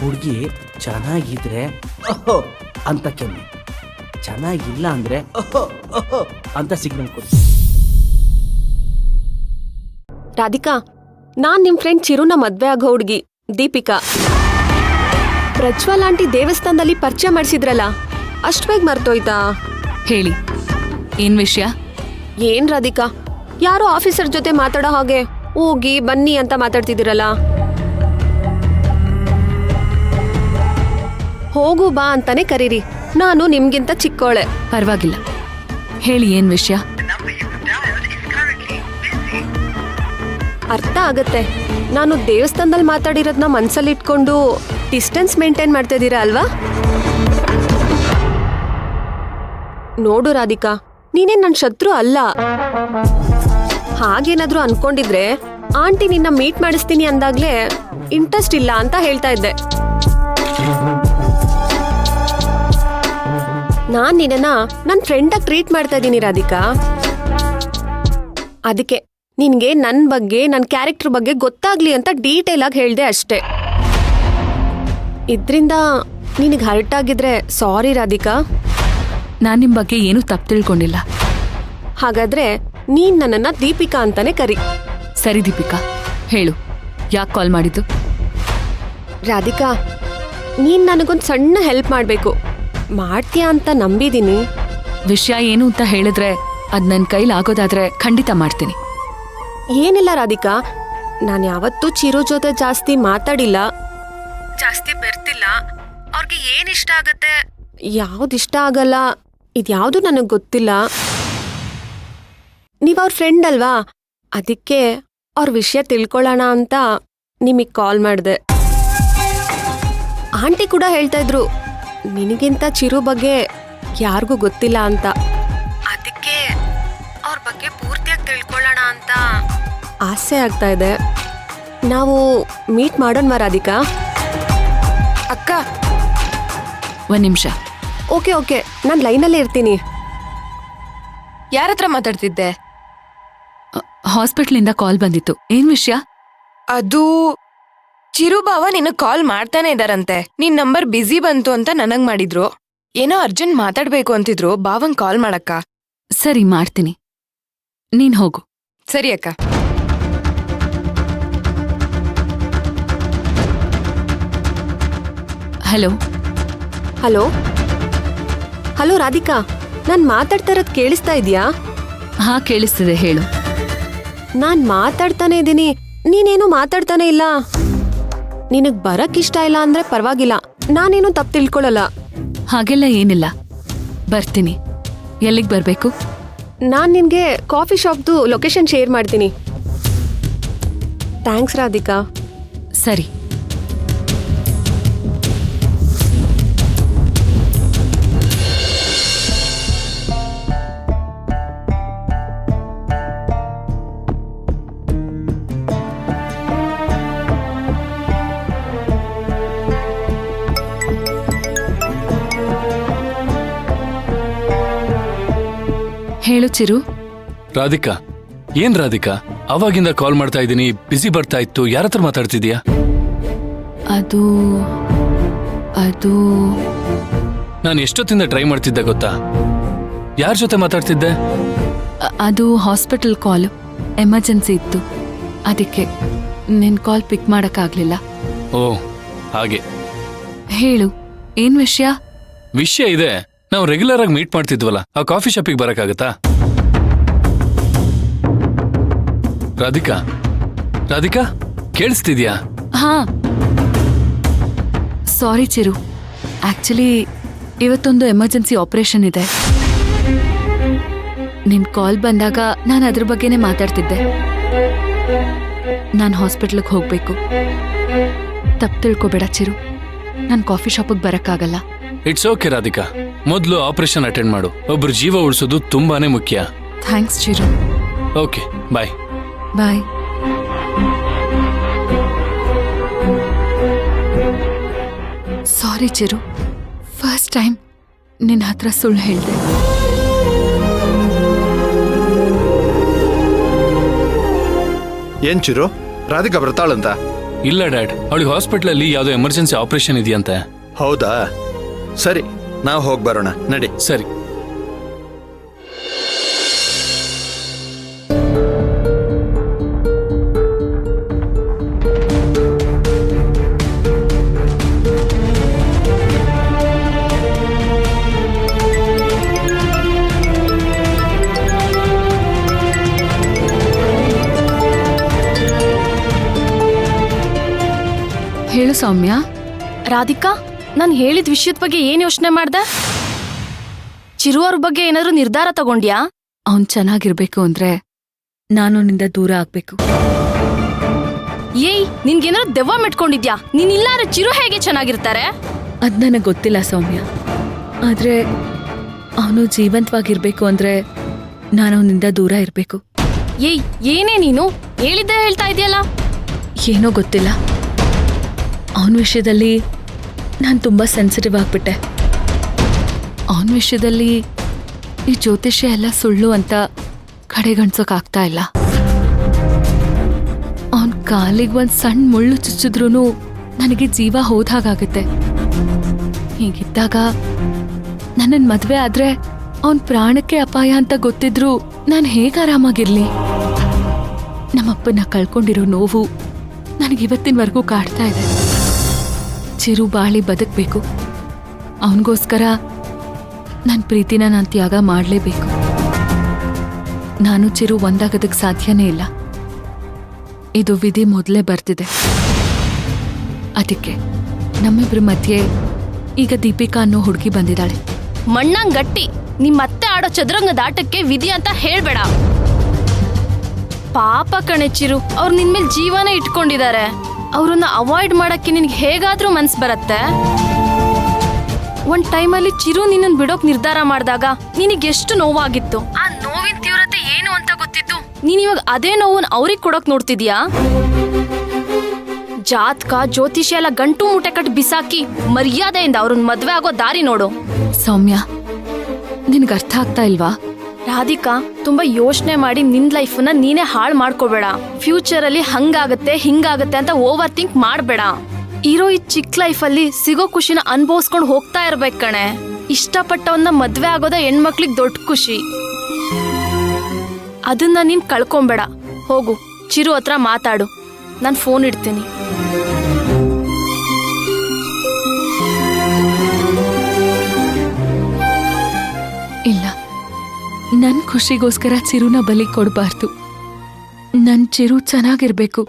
ಹುಡುಗಿ ಚೆನ್ನಾಗಿದ್ರೆ ಓಹೋ ಅಂತ ಕೆಮ್ಮಿ, ಚೆನ್ನಾಗಿಲ್ಲ ಅಂದ್ರೆ ಓಹೋ ಓಹೋ ಅಂತ ಸಿಗ್ನಲ್ ಕೊಡಿ. ರಾಧಿಕಾ, ನಾನ್ ನಿಮ್ ಫ್ರೆಂಡ್ ಚಿರುನ ಮದ್ವೆ ಆಗೋ ಹುಡ್ಗಿ ದೀಪಿಕಾ. ಪ್ರಜ್ವಲ್ ಆಂಟಿ ದೇವಸ್ಥಾನದಲ್ಲಿ ಪರಿಚಯ ಮಾಡಿಸಿದ್ರಲ್ಲ, ಅಷ್ಟ್ ಬೇಗ ಮರ್ತೋಯ್ತಾ? ಹೇಳಿ, ಏನ್ ವಿಷಯ? ಏನ್ ರಾಧಿಕಾ, ಯಾರೋ ಆಫೀಸರ್ ಜೊತೆ ಮಾತಾಡೋ ಹಾಗೆ ಹೋಗಿ ಬನ್ನಿ ಅಂತ ಮಾತಾಡ್ತಿದ್ದೀರಲ್ಲ. ಹೋಗು ಬಾ ಅಂತಾನೆ ಕರೀರಿ, ನಾನು ನಿಮ್ಗಿಂತ ಚಿಕ್ಕೋಳೆ. ಪರವಾಗಿಲ್ಲ, ಹೇಳಿ ಏನ್ ವಿಷಯ? ಅರ್ಥ ಆಗತ್ತೆ, ನಾನು ದೇವಸ್ಥಾನದಲ್ಲಿ ಮಾತಾಡಿರೋದನ್ನ ಮನ್ಸಲ್ಲಿ ಇಟ್ಕೊಂಡು ಡಿಸ್ಟೆನ್ಸ್ ಮೇಂಟೈನ್ ಮಾಡ್ತಾ ಇದ್ದೀರಾ ಅಲ್ವಾ? ನೋಡು ರಾಧಿಕಾ, ನೀನೇನ್ ನನ್ ಶತ್ರು ಅಲ್ಲ. ಹಾಗೇನಾದ್ರೂ ಅನ್ಕೊಂಡಿದ್ರೆ ಆಂಟಿ ನಿನ್ನ ಮೀಟ್ ಮಾಡಿಸ್ತೀನಿ ಅಂದಾಗ್ಲೇ ಇಂಟ್ರೆಸ್ಟ್ ಇಲ್ಲ ಅಂತ ಹೇಳ್ತಾ ಇದ್ದೆ. ನಾನ್ ನಿನ್ನ ನನ್ ಫ್ರೆಂಡಾಗಿ ಟ್ರೀಟ್ ಮಾಡ್ತಾ ಇದ್ದೀನಿ ರಾಧಿಕಾ. ಅದಕ್ಕೆ ನಿನ್ಗೆ ನನ್ ಬಗ್ಗೆ, ನನ್ ಕ್ಯಾರೆಕ್ಟರ್ ಬಗ್ಗೆ ಗೊತ್ತಾಗ್ಲಿ ಅಂತ ಡೀಟೇಲ್ ಆಗಿ ಹೇಳ್ದೆ ಅಷ್ಟೇ. ಇದ್ರಿಂದ ನಿನಗೆ ಹರ್ಟ್ ಆಗಿದ್ರೆ ಸಾರಿ ರಾಧಿಕಾ. ನಾನ್ ನಿಮ್ ಬಗ್ಗೆ ಏನೂ ತಪ್ಪು ತಿಳ್ಕೊಂಡಿಲ್ಲ. ಹಾಗಾದ್ರೆ ನೀನ್ ನನ್ನನ್ನ ದೀಪಿಕಾ ಅಂತಾನೆ ಕರಿ. ಸರಿ ದೀಪಿಕಾ, ಹೇಳು, ಯಾಕೆ ಕಾಲ್ ಮಾಡಿದ್ದು? ರಾಧಿಕಾ, ನೀನ್ ನನಗೊಂದು ಸಣ್ಣ ಹೆಲ್ಪ್ ಮಾಡ್ಬೇಕು. ಮಾಡ್ತೀಯಾ ಅಂತ ನಂಬಿದೀನಿ. ವಿಷಯ ಏನು ಅಂತ ಹೇಳಿದ್ರೆ ಅದ್ ನನ್ ಕೈಲಾಗೋದಾದ್ರೆ ಖಂಡಿತ ಮಾಡ್ತೀನಿ. ಏನಿಲ್ಲ ರಾಧಿಕಾ, ನಾನು ಯಾವತ್ತೂ ಚಿರು ಜೊತೆ ಜಾಸ್ತಿ ಮಾತಾಡಿಲ್ಲ, ಜಾಸ್ತಿ ಬೆರ್ತಿಲ್ಲ. ಅವ್ರಿಗೆ ಏನ್ ಇಷ್ಟ ಆಗತ್ತೆ, ಯಾವ್ದು ಇಷ್ಟ ಆಗಲ್ಲ, ಇದ್ಯಾವುದು ನನಗೆ ಗೊತ್ತಿಲ್ಲ. ನೀವ್ ಅವ್ರ ಫ್ರೆಂಡ್ ಅಲ್ವಾ, ಅದಕ್ಕೆ ಅವ್ರ ವಿಷಯ ತಿಳ್ಕೊಳ್ಳೋಣ ಅಂತ ನಿಮಗ್ ಕಾಲ್ ಮಾಡಿದೆ. ಆಂಟಿ ಕೂಡ ಹೇಳ್ತಾ ಇದ್ರು ನಿನಗಿಂತ ಚಿರು ಬಗ್ಗೆ ಯಾರಿಗೂ ಗೊತ್ತಿಲ್ಲ ಅಂತ. ಅದಕ್ಕೆ ಅವ್ರ ಬಗ್ಗೆ ಪೂರ್ತಿಯಾಗಿ ತಿಳ್ಕೊಳ್ಳೋಣ ಅಂತ ಆಸೆ ಆಗ್ತಾ ಇದೆ. ನಾವು ಮೀಟ್ ಮಾಡೋಣ ರಾಧಿಕಾ? ಅಕ್ಕ, ಒಂದ್ ನಿಮಿಷ. ಓಕೆ, ನಾನು ಲೈನಲ್ಲೇ ಇರ್ತೀನಿ. ಯಾರ ಹತ್ರ ಮಾತಾಡ್ತಿದ್ದೆ? ಹಾಸ್ಪಿಟ್ಲಿಂದ ಕಾಲ್ ಬಂದಿತ್ತು. ಏನ್ ವಿಷಯ? ಅದು ಚಿರುಬಾವ ನಿನಗ್ ಕಾಲ್ ಮಾಡ್ತಾನೆ ಇದಾರಂತೆ. ನಿನ್ ನಂಬರ್ ಬ್ಯುಸಿ ಬಂತು ಅಂತ ನನಗ್ ಮಾಡಿದ್ರು. ಏನೋ ಅರ್ಜೆಂಟ್ ಮಾತಾಡ್ಬೇಕು ಅಂತಿದ್ರು. ಬಾವಂಗ್ ಕಾಲ್ ಮಾಡಕ್ಕ. ಸರಿ, ಮಾಡ್ತೀನಿ, ನೀನ್ ಹೋಗು. ಸರಿ ಅಕ್ಕ. ಹಲೋ ಹಲೋ ಹಲೋ ರಾಧಿಕಾ, ನಾನ್ ಮಾತಾಡ್ತಾ ಇರೋದ್ ಕೇಳಿಸ್ತಾ ಇದೆಯಾ? ಹಾ, ಕೇಳಿಸ್ತಿದೆ, ಹೇಳು. ನಾನ್ ಮಾತಾಡ್ತಾನೆ ಇದ್ದೀನಿ, ನೀನೇನು ಮಾತಾಡ್ತಾನೆ ಇಲ್ಲ. ನಿನಗ್ ಬರಕ್ ಇಷ್ಟ ಇಲ್ಲ ಅಂದ್ರೆ ಪರವಾಗಿಲ್ಲ, ನಾನೇನು ತಪ್ಪು ತಿಳ್ಕೊಳಲ್ಲ. ಹಾಗೆಲ್ಲ ಏನಿಲ್ಲ, ಬರ್ತೀನಿ. ಎಲ್ಲಿಗ್ ಬರ್ಬೇಕು? ನಾನ್ ನಿನ್ಗೆ ಕಾಫಿ ಶಾಪ್ದು ಲೊಕೇಶನ್ ಶೇರ್ ಮಾಡ್ತೀನಿ. ಥ್ಯಾಂಕ್ಸ್ ರಾಧಿಕಾ. ಸರಿ. ಹೇಳು ಚಿರು. ರಾಧಿಕಾ, ಏನ್ ರಾಧಿಕಾ, ಅವಾಗಿಂದ ಕಾಲ್ ಮಾಡ್ತಾ ಇದ್ದೀನಿ, ಬಿಸಿ ಬರ್ತಾ ಇತ್ತು. ಯಾರತ್ರ ಮಾತಾಡ್ತಿದ್ಯಾ? ಅದು ನಾನು ಎಷ್ಟೊತ್ತಿಂದ ಟ್ರೈ ಮಾಡ್ತಿದ್ದೆ ಗೊತ್ತಾ? ಯಾರ ಜೊತೆ ಮಾತಾಡ್ತಿದ್ದೆ? ಅದು ಹಾಸ್ಪಿಟಲ್ ಕಾಲು, ಎಮರ್ಜೆನ್ಸಿ ಇತ್ತು. ಅದಕ್ಕೆ ನಿನ್ ಕಾಲ್ ಪಿಕ್ ಮಾಡಕ್ಕಾಗ್ಲಿಲ್ಲ. ಓ ಹಾಗೆ. ಹೇಳು, ಏನ್ ವಿಷಯ? ವಿಷಯ ಇದೆ. ನಾವು ರೆಗ್ಯುಲರ್ ಆಗಿ ಮೀಟ್ ಮಾಡ್ತಿದ್ವಲ್ಲ, ಆ ಕಾಫಿ ಶಾಪಿಗೆ ಬರಕ್ಕಾಗತ್ತಾ? ರಾಧಿಕಾ, ಕೇಳಿಸ್ತಿದ್ಯಾ? ಹಾ. ಸಾರಿ ಚಿರು, ಆಕ್ಚುಲಿ ಇವತ್ತೊಂದು ಎಮರ್ಜೆನ್ಸಿ ಆಪರೇಷನ್ ಇದೆ. ನಿನ್ ಕಾಲ್ ಬಂದಾಗ ನಾನು ಅದ್ರ ಬಗ್ಗೆನೇ ಮಾತಾಡ್ತಿದ್ದೆ. ನಾನು ಹಾಸ್ಪಿಟ್ಲಿಗೆ ಹೋಗ್ಬೇಕು. ತಪ್ಪು ತಿಳ್ಕೊಬೇಡ ಚಿರು, ನಾನು ಕಾಫಿ ಶಾಪಿಗೆ ಬರಕ್ಕಾಗಲ್ಲ. ಇಟ್ಸ್ ಓಕೆ ರಾಧಿಕಾ, ಮೊದಲು ಆಪರೇಷನ್ ಅಟೆಂಡ್ ಮಾಡು. ಒಬ್ರು ಜೀವ ಉಳಿಸೋದು ತುಂಬಾನೇ ಮುಖ್ಯ. ಥ್ಯಾಂಕ್ಸ್ ಚಿರು. ಓಕೆ, ಬಾಯ್. ಬಾಯ್. ಸಾರಿ ಚಿರು, ಫಸ್ಟ್ ಟೈಮ್ ನಿನ್ನ ಹತ್ರ ಸುಳ್ಳು ಹೇಳಿದೆ. ಏನ್ ಚಿರು, ರಾಧಿಕಾ ಬರ್ತಾಳಂತ? ಇಲ್ಲ ಡ್ಯಾಡ್, ಅವಳಿಗೆ ಹಾಸ್ಪಿಟ್ಲಲ್ಲಿ ಯಾವುದೋ ಎಮರ್ಜೆನ್ಸಿ ಆಪರೇಷನ್ ಇದೆಯಂತೆ. ಹೌದಾ? ಸರಿ, ನಾವು ಹೋಗಿ ಬರೋಣ, ನಡಿ. ಸರಿ. ಹೇಳು ಸೌಮ್ಯ. ರಾಧಿಕಾ, ನಾನು ಹೇಳಿದ ವಿಷಯದ ಬಗ್ಗೆ ಏನ್ ಯೋಚನೆ ಮಾಡ್ದೆ? ಚಿರು ಅವ್ರ ಬಗ್ಗೆ ಏನಾದ್ರೂ ನಿರ್ಧಾರ ತಗೊಂಡ್ಯಾ? ಅವನ್ ಚೆನ್ನಾಗಿರ್ಬೇಕು ಅಂದ್ರೆ ನಾನು ನಿಂದ ದೂರ ಆಗ್ಬೇಕು. ಏಯ್, ನಿನ್ಗೇನಾದ್ರು ದೆವ್ವ ಮೆಟ್ಕೊಂಡಿದ್ಯಾ? ನೀನ್ ಇಲ್ಲಾರ ಚಿರು ಹೇಗೆ ಚೆನ್ನಾಗಿರ್ತಾರೆ? ಅದ್ ನನಗ್ ಗೊತ್ತಿಲ್ಲ ಸೌಮ್ಯ, ಆದ್ರೆ ಅವನು ಜೀವಂತವಾಗಿರ್ಬೇಕು ಅಂದ್ರೆ ನಾನು ಅವನಿಂದ ದೂರ ಇರ್ಬೇಕು. ಏಯ್, ಏನೇ ನೀನು ಹೇಳಿದ್ದೆ ಹೇಳ್ತಾ ಇದೆಯಲ್ಲ? ಏನೋ ಗೊತ್ತಿಲ್ಲ, ಅವನ ವಿಷಯದಲ್ಲಿ ನಾನು ತುಂಬಾ ಸೆನ್ಸಿಟಿವ್ ಆಗ್ಬಿಟ್ಟೆ. ಅವನ ವಿಷಯದಲ್ಲಿ ಈ ಜ್ಯೋತಿಷ್ಯ ಎಲ್ಲ ಸುಳ್ಳು ಅಂತ ಕಡೆಗಣಿಸೋಕಾಗ್ತಾ ಇಲ್ಲ. ಅವನ್ ಕಾಲಿಗೆ ಒಂದ್ ಸಣ್ಣ ಮುಳ್ಳು ಚುಚ್ಚಿದ್ರೂ ನನಗೆ ಜೀವ ಹೋದಾಗತ್ತೆ. ಹೀಗಿದ್ದಾಗ ನನ್ನನ್ ಮದ್ವೆ ಆದ್ರೆ ಅವನ್ ಪ್ರಾಣಕ್ಕೆ ಅಪಾಯ ಅಂತ ಗೊತ್ತಿದ್ರು ನಾನು ಹೇಗೆ ಆರಾಮಾಗಿರ್ಲಿ? ನಮ್ಮಪ್ಪನ ಕಳ್ಕೊಂಡಿರೋ ನೋವು ನನಗಿವತ್ತಿನವರೆಗೂ ಕಾಡ್ತಾ ಇದೆ. ಚಿರು ಬಾಳಿ ಬದುಕ್ಬೇಕು, ಅವನಿಗೋಸ್ಕರ ನನ್ನ ಪ್ರೀತಿನ ನಾನು ತ್ಯಾಗ ಮಾಡಲೇಬೇಕು. ನಾನು ಚಿರು ಒಂದಾಗೋದಕ್ಕೆ ಸಾಧ್ಯನೇ ಇಲ್ಲ. ಇದು ವಿಧಿ ಮೊದಲೇ ಬರ್ತಿದೆ. ಅದಕ್ಕೆ ನಮ್ಮಿಬ್ರ ಮಧ್ಯೆ ಈಗ ದೀಪಿಕಾ ಅನ್ನೋ ಹುಡುಗಿ ಬಂದಿದ್ದಾಳೆ. ಮಣ್ಣಂಗ್ ಗಟ್ಟಿ, ನಿಮ್ಮತ್ತೆ ಆಡೋ ಚದುರಂಗದ ಆಟಕ್ಕೆ ವಿಧಿ ಅಂತ ಹೇಳ್ಬೇಡ. ಪಾಪ ಕಣೆ ಚಿರು, ಅವ್ರು ನಿನ್ಮೇಲೆ ಜೀವನ ಇಟ್ಕೊಂಡಿದ್ದಾರೆ. ಅವ್ರನ್ನ ಅವಾಯ್ಡ್ ಮಾಡಕ್ಕೆ ನಿನ್ಗೆ ಹೇಗಾದ್ರೂ ಮನ್ಸ್ ಬರತ್ತೆ? ಒಂದ್ ಟೈಮಲ್ಲಿ ಚಿರು ನಿನ್ನನ್ ಬಿಡೋಕ್ ನಿರ್ಧಾರ ಮಾಡಿದಾಗ ನಿನಗೆಷ್ಟು ನೋವಾಗಿತ್ತು. ಆ ನೋವಿನ ತೀವ್ರತೆ ಏನು ಅಂತ ಗೊತ್ತಿತ್ತು. ನೀನ್ ಇವಾಗ ಅದೇ ನೋವನ್ನ ಅವ್ರಿಗೆ ಕೊಡೋಕ್ ನೋಡ್ತಿದ್ಯಾ? ಜಾತಕ ಜ್ಯೋತಿಷ್ಯ ಎಲ್ಲ ಗಂಟು ಮೂಟೆ ಕಟ್ ಬಿಸಾಕಿ ಮರ್ಯಾದೆಯಿಂದ ಅವ್ರನ್ನ ಮದ್ವೆ ಆಗೋ ದಾರಿ ನೋಡು. ಸೌಮ್ಯ, ನಿನ್ಗೆ ಅರ್ಥ ಆಗ್ತಾ ಇಲ್ವಾ? ರಾಧಿಕಾ, ತುಂಬಾ ಯೋಚನೆ ಮಾಡಿ ನಿನ್ ಲೈಫನ್ನ ನೀನೇ ಹಾಳು ಮಾಡ್ಕೋಬೇಡ. ಫ್ಯೂಚರ್ ಅಲ್ಲಿ ಹಂಗಾಗತ್ತೆ ಹಿಂಗಾಗತ್ತೆ ಅಂತ ಓವರ್ ಥಿಂಕ್ ಮಾಡ್ಬೇಡ. ಇರೋ ಈ ಚಿಕ್ಕ ಲೈಫಲ್ಲಿ ಸಿಗೋ ಖುಷಿನ ಅನ್ಭವಿಸ್ಕೊಂಡು ಹೋಗ್ತಾ ಇರ್ಬೇಕ್ ಕಣೆ. ಇಷ್ಟಪಟ್ಟವನ್ನ ಮದ್ವೆ ಆಗೋದ ಹೆಣ್ಮಕ್ಳಿಗೆ ದೊಡ್ಡ ಖುಷಿ. ಅದನ್ನ ನೀನ್ ಕಳ್ಕೊಂಬೇಡ. ಹೋಗು, ಚಿರು ಹತ್ರ ಮಾತಾಡು. ನಾನ್ ಫೋನ್ ಇಡ್ತೀನಿ. ಇಲ್ಲ, ನನ್ ಖುಷಿಗೋಸ್ಕರ ಚಿರುನ ಬಲಿ ಕೊಡಬಾರ್ದು. ನನ್ ಚಿರು ಚೆನ್ನಾಗಿರ್ಬೇಕು.